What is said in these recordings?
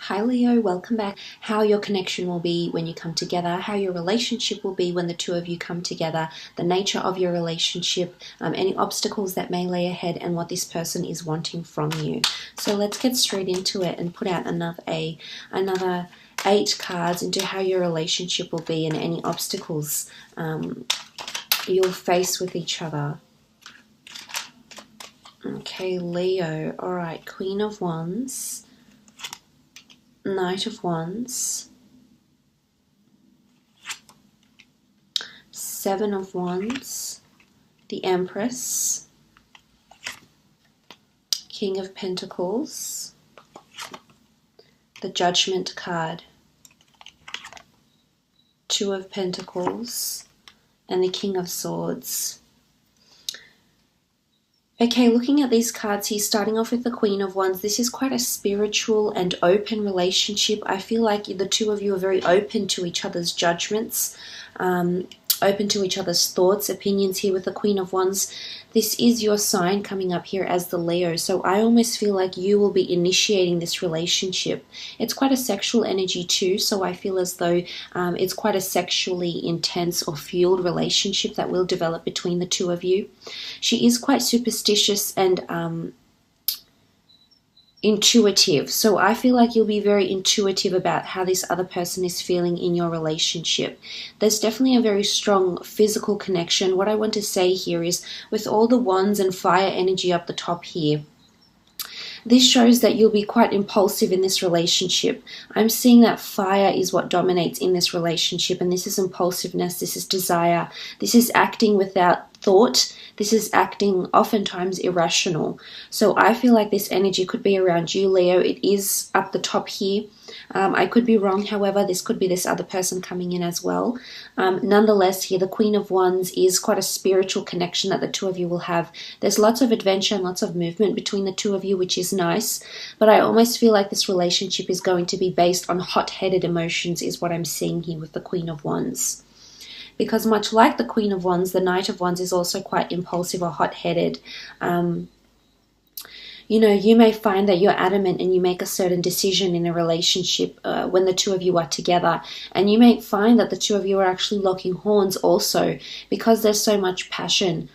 Hi Leo, welcome back. How your connection will be when you come together, how your relationship will be when the two of you come together, the nature of your relationship, any obstacles that may lay ahead, and what this person is wanting from you. So let's get straight into it and put out another 8 cards into how your relationship will be and any obstacles you'll face with each other. Okay, Leo. All right, Queen of Wands. Knight of Wands, 7 of Wands, the Empress, King of Pentacles, the Judgment card, 2 of Pentacles, and the King of Swords. Okay, looking at these cards here, starting off with the Queen of Wands, this is quite a spiritual and open relationship. I feel like the two of you are very open to each other's judgments, open to each other's thoughts, opinions here with the Queen of Wands. This is your sign coming up here as the Leo, so I almost feel like you will be initiating this relationship. It's quite a sexual energy too, so I feel as though it's quite a sexually intense or fueled relationship that will develop between the two of you. She is quite superstitious and intuitive, so I feel like you'll be very intuitive about how this other person is feeling in your relationship. There's definitely a very strong physical connection. What I want to say here is, with all the wands and fire energy up the top here, this shows that you'll be quite impulsive in this relationship. I'm seeing that fire is what dominates in this relationship, and this is impulsiveness, this is desire, this is acting without thought, this is acting oftentimes irrational. So I feel like this energy could be around you, Leo. It is up the top here. I could be wrong, however, this could be this other person coming in as well. Nonetheless, here the Queen of Wands is quite a spiritual connection that the two of you will have. There's lots of adventure and lots of movement between the two of you, which is nice, but I almost feel like this relationship is going to be based on hot-headed emotions, is what I'm seeing here with the Queen of Wands. Because much like the Queen of Wands, the Knight of Wands is also quite impulsive or hot-headed. You know, you may find that you're adamant and you make a certain decision in a relationship when the two of you are together. And you may find that the two of you are actually locking horns also, because there's so much passion,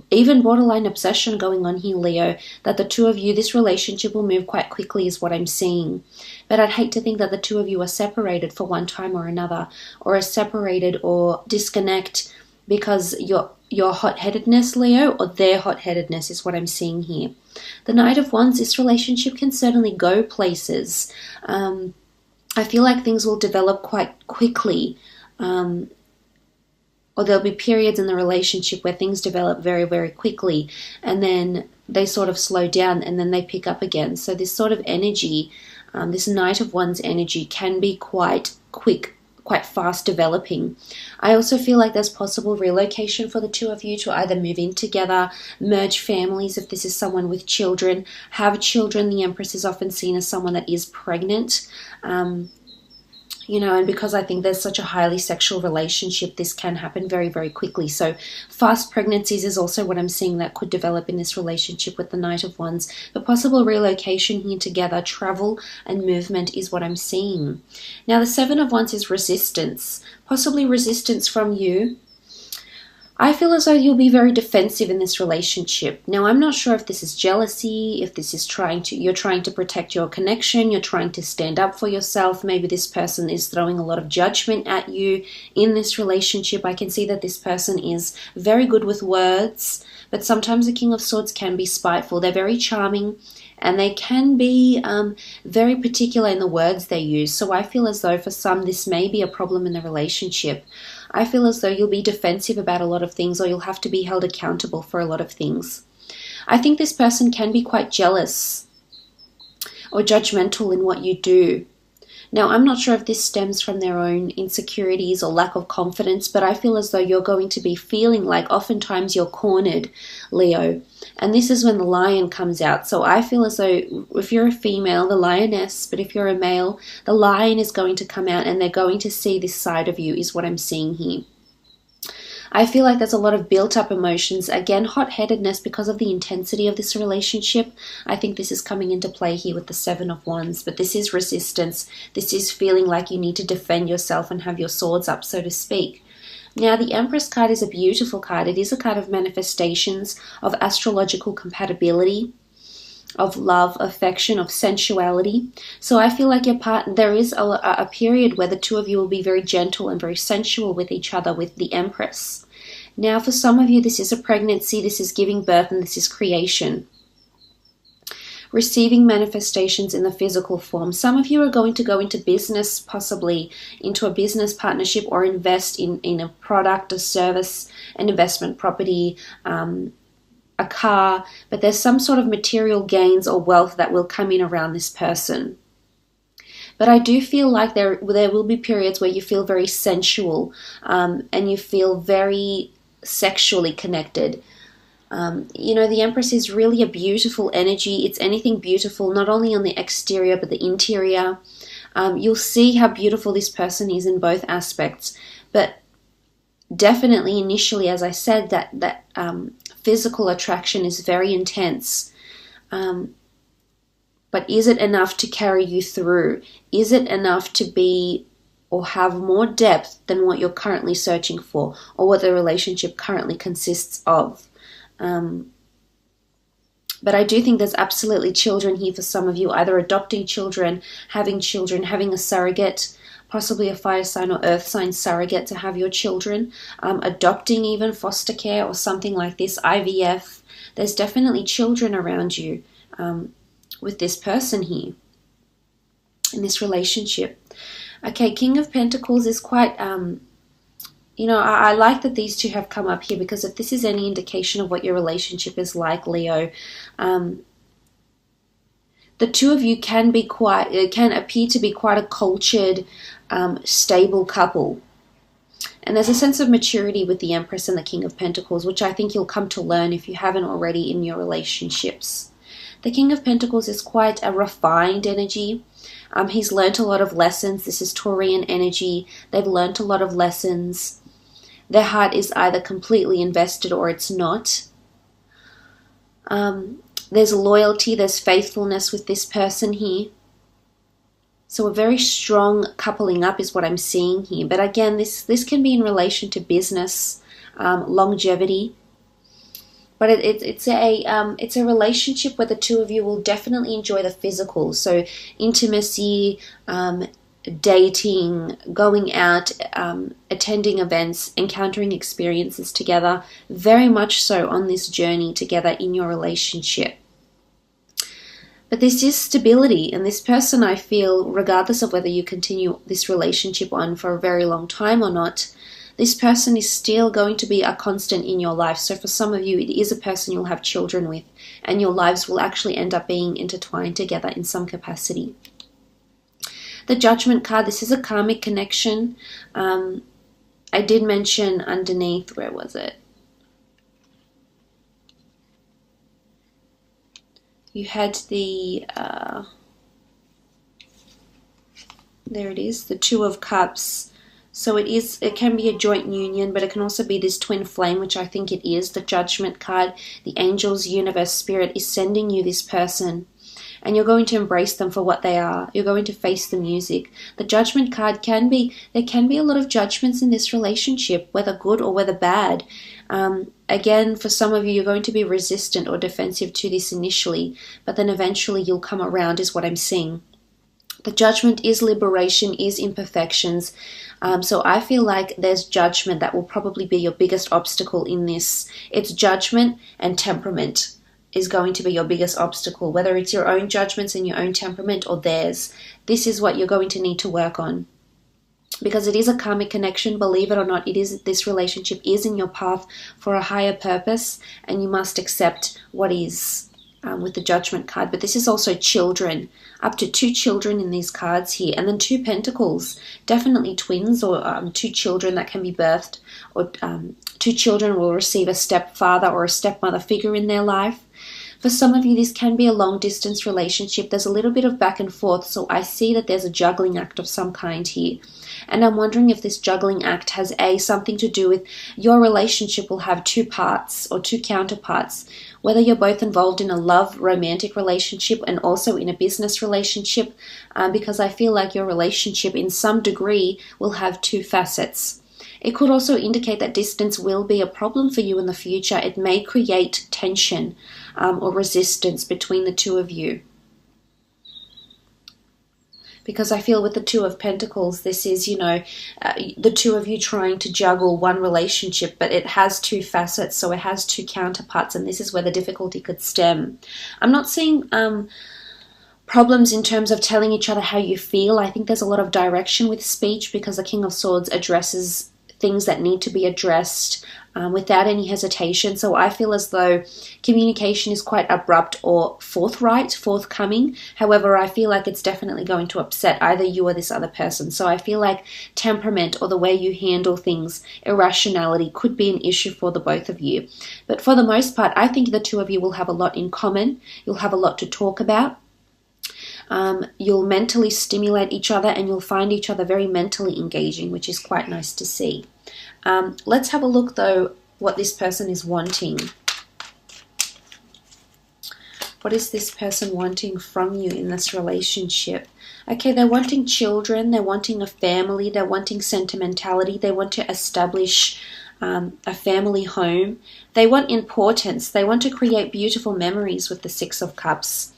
even borderline obsession going on here, Leo, that the two of you, this relationship will move quite quickly is what I'm seeing. But I'd hate to think that the two of you are separated for one time or another, or are separated or disconnect because your hot-headedness, Leo, or their hot-headedness is what I'm seeing here. The Knight of Wands, this relationship can certainly go places. I feel like things will develop quite quickly, or there'll be periods in the relationship where things develop very, very quickly, and then they sort of slow down and then they pick up again. So this sort of energy, this Knight of Wands energy, can be quite quick, quite fast developing. I also feel like there's possible relocation for the two of you to either move in together, merge families if this is someone with children, have children. The Empress is often seen as someone that is pregnant. You know, and because I think there's such a highly sexual relationship, this can happen very, very quickly. So fast pregnancies is also what I'm seeing that could develop in this relationship with the Knight of Wands. But possible relocation here together, travel and movement is what I'm seeing. Now, the 7 of Wands is resistance, possibly resistance from you. I feel as though you'll be very defensive in this relationship. Now, I'm not sure if this is jealousy, if this is you're trying to protect your connection, you're trying to stand up for yourself. Maybe this person is throwing a lot of judgment at you in this relationship. I can see that this person is very good with words, but sometimes the King of Swords can be spiteful. They're very charming, and they can be very particular in the words they use. So I feel as though for some this may be a problem in the relationship. I feel as though you'll be defensive about a lot of things, or you'll have to be held accountable for a lot of things. I think this person can be quite jealous or judgmental in what you do. Now, I'm not sure if this stems from their own insecurities or lack of confidence, but I feel as though you're going to be feeling like oftentimes you're cornered, Leo. And this is when the lion comes out. So I feel as though if you're a female, the lioness, but if you're a male, the lion is going to come out and they're going to see this side of you, is what I'm seeing here. I feel like there's a lot of built up emotions. Again, hot-headedness because of the intensity of this relationship. I think this is coming into play here with the Seven of Wands, but this is resistance. This is feeling like you need to defend yourself and have your swords up, so to speak. Now, the Empress card is a beautiful card. It is a card of manifestations, of astrological compatibility, of love, affection, of sensuality. So I feel like there is a period where the two of you will be very gentle and very sensual with each other, with the Empress. Now, for some of you, this is a pregnancy, this is giving birth, and this is creation. Receiving manifestations in the physical form. Some of you are going to go into business, possibly into a business partnership, or invest in a product, a service, an investment property, a car, but there's some sort of material gains or wealth that will come in around this person. But I do feel like there will be periods where you feel very sensual, and you feel very sexually connected. You know, the Empress is really a beautiful energy. It's anything beautiful, not only on the exterior, but the interior. You'll see how beautiful this person is in both aspects. But definitely initially, as I said, that physical attraction is very intense. But is it enough to carry you through? Is it enough to be or have more depth than what you're currently searching for, or what the relationship currently consists of? But I do think there's absolutely children here for some of you, either adopting children, having a surrogate, possibly a fire sign or earth sign surrogate to have your children, adopting even, foster care or something like this, IVF. There's definitely children around you with this person here in this relationship. Okay, King of Pentacles is quite... you know, I like that these two have come up here, because if this is any indication of what your relationship is like, Leo, the two of you can appear to be quite a cultured, stable couple. And there's a sense of maturity with the Empress and the King of Pentacles, which I think you'll come to learn if you haven't already in your relationships. The King of Pentacles is quite a refined energy. He's learnt a lot of lessons. This is Taurian energy. They've learnt a lot of lessons. Their heart is either completely invested or it's not. There's loyalty, there's faithfulness with this person here. So a very strong coupling up is what I'm seeing here. But again, this can be in relation to business, longevity. But it's a relationship where the two of you will definitely enjoy the physical. So intimacy, dating, going out, attending events, encountering experiences together, very much so on this journey together in your relationship. But this is stability, and this person, I feel, regardless of whether you continue this relationship on for a very long time or not, this person is still going to be a constant in your life. So for some of you, it is a person you'll have children with, and your lives will actually end up being intertwined together in some capacity. The Judgment card, this is a karmic connection. I did mention underneath, where was it? You had the, there it is, the Two of Cups. So it can be a joint union, but it can also be this twin flame, which I think it is. The Judgment card, the angels, universe, spirit is sending you this person, and you're going to embrace them for what they are. You're going to face the music. The Judgment card there can be a lot of judgments in this relationship, whether good or whether bad. Again, for some of you, you're going to be resistant or defensive to this initially, but then eventually you'll come around, is what I'm seeing. The Judgment is liberation, is imperfections. So I feel like there's judgment that will probably be your biggest obstacle in this. It's judgment and temperament is going to be your biggest obstacle, whether it's your own judgments and your own temperament or theirs. This is what you're going to need to work on. Because it is a karmic connection, believe it or not, this relationship is in your path for a higher purpose, and you must accept what is with the Judgment card. But this is also children, up to 2 children in these cards here, and then 2 pentacles, definitely twins or 2 children that can be birthed, or 2 children will receive a stepfather or a stepmother figure in their life. For some of you, this can be a long-distance relationship. There's a little bit of back and forth, so I see that there's a juggling act of some kind here. And I'm wondering if this juggling act has something to do with your relationship will have two parts or two counterparts, whether you're both involved in a love romantic relationship and also in a business relationship, because I feel like your relationship in some degree will have two facets. It could also indicate that distance will be a problem for you in the future. It may create tension or resistance between the two of you. Because I feel with the Two of Pentacles, this is, the two of you trying to juggle one relationship, but it has two facets, so it has two counterparts, and this is where the difficulty could stem. I'm not seeing problems in terms of telling each other how you feel. I think there's a lot of direction with speech, because the King of Swords addresses things that need to be addressed without any hesitation. So I feel as though communication is quite abrupt or forthcoming. However, I feel like it's definitely going to upset either you or this other person. So I feel like temperament or the way you handle things, irrationality, could be an issue for the both of you. But for the most part, I think the two of you will have a lot in common. You'll have a lot to talk about. You'll mentally stimulate each other, and you'll find each other very mentally engaging, which is quite nice to see. Let's have a look, though, what this person is wanting. What is this person wanting from you in this relationship? Okay, they're wanting children, they're wanting a family, they're wanting sentimentality, they want to establish a family home. They want importance, they want to create beautiful memories with the Six of Cups.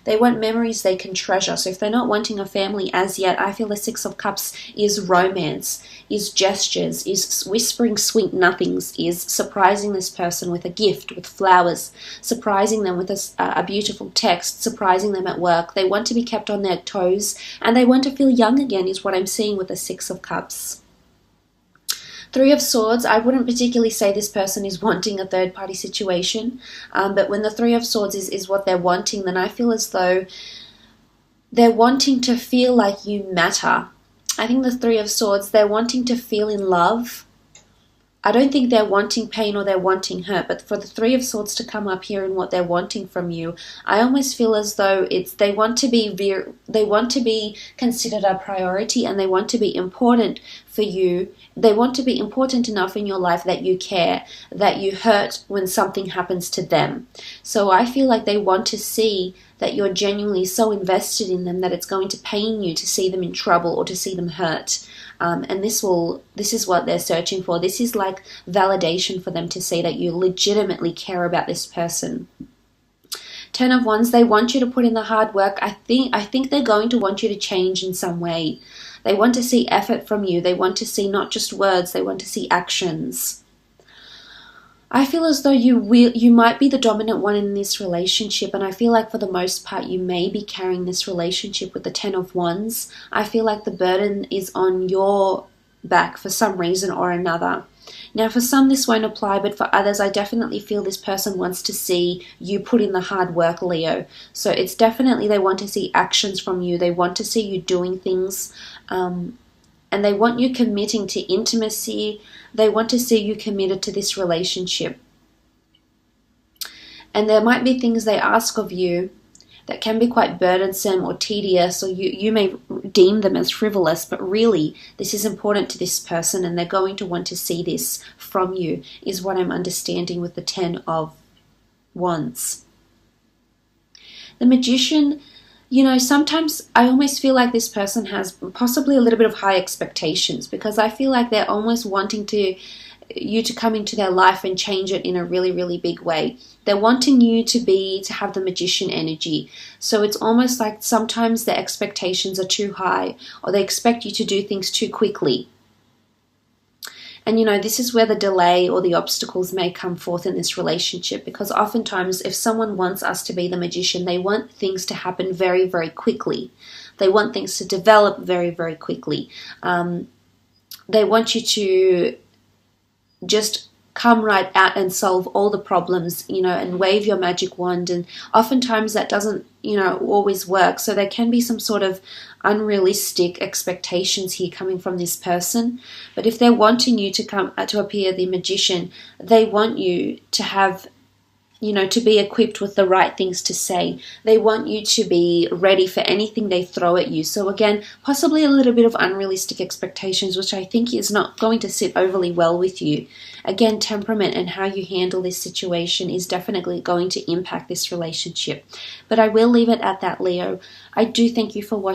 They want memories they can treasure. So if they're not wanting a family as yet, I feel the Six of Cups is romance, is gestures, is whispering sweet nothings, is surprising this person with a gift, with flowers, surprising them with a beautiful text, surprising them at work. They want to be kept on their toes, and they want to feel young again, is what I'm seeing with the Six of Cups. Three of Swords, I wouldn't particularly say this person is wanting a third-party situation, but when the Three of Swords is what they're wanting, then I feel as though they're wanting to feel like you matter. I think the Three of Swords, they're wanting to feel in love. I don't think they're wanting pain or they're wanting hurt, but for the Three of Swords to come up here and what they're wanting from you, I almost feel as though they want to be considered a priority, and they want to be important for you. They want to be important enough in your life that you care, that you hurt when something happens to them. So I feel like they want to see that you're genuinely so invested in them that it's going to pain you to see them in trouble or to see them hurt. And this is what they're searching for. This is like validation for them to see that you legitimately care about this person. Ten of Wands, they want you to put in the hard work. I think they're going to want you to change in some way. They want to see effort from you. They want to see not just words, they want to see actions. I feel as though you might be the dominant one in this relationship, and I feel like for the most part you may be carrying this relationship with the Ten of Wands. I feel like the burden is on your back for some reason or another. Now for some this won't apply, but for others I definitely feel this person wants to see you put in the hard work, Leo. So it's definitely they want to see actions from you. They want to see you doing things, and they want you committing to intimacy. They want to see you committed to this relationship. And there might be things they ask of you that can be quite burdensome or tedious, or you may deem them as frivolous, but really this is important to this person, and they're going to want to see this from you, is what I'm understanding with the Ten of Wands. The Magician, sometimes I almost feel like this person has possibly a little bit of high expectations, because I feel like they're almost wanting you to come into their life and change it in a really, really big way. They're wanting you to have the Magician energy. So it's almost like sometimes the expectations are too high, or they expect you to do things too quickly. And this is where the delay or the obstacles may come forth in this relationship, because oftentimes if someone wants us to be the Magician, they want things to happen very, very quickly. They want things to develop very, very quickly. They want you to just come right out and solve all the problems, and wave your magic wand. And oftentimes that doesn't, always work. So there can be some sort of unrealistic expectations here coming from this person. But if they're wanting you to appear the Magician, they want you to have you know, to be equipped with the right things to say. They want you to be ready for anything they throw at you. So again, possibly a little bit of unrealistic expectations, which I think is not going to sit overly well with you. Again, temperament and how you handle this situation is definitely going to impact this relationship. But I will leave it at that, Leo. I do thank you for watching.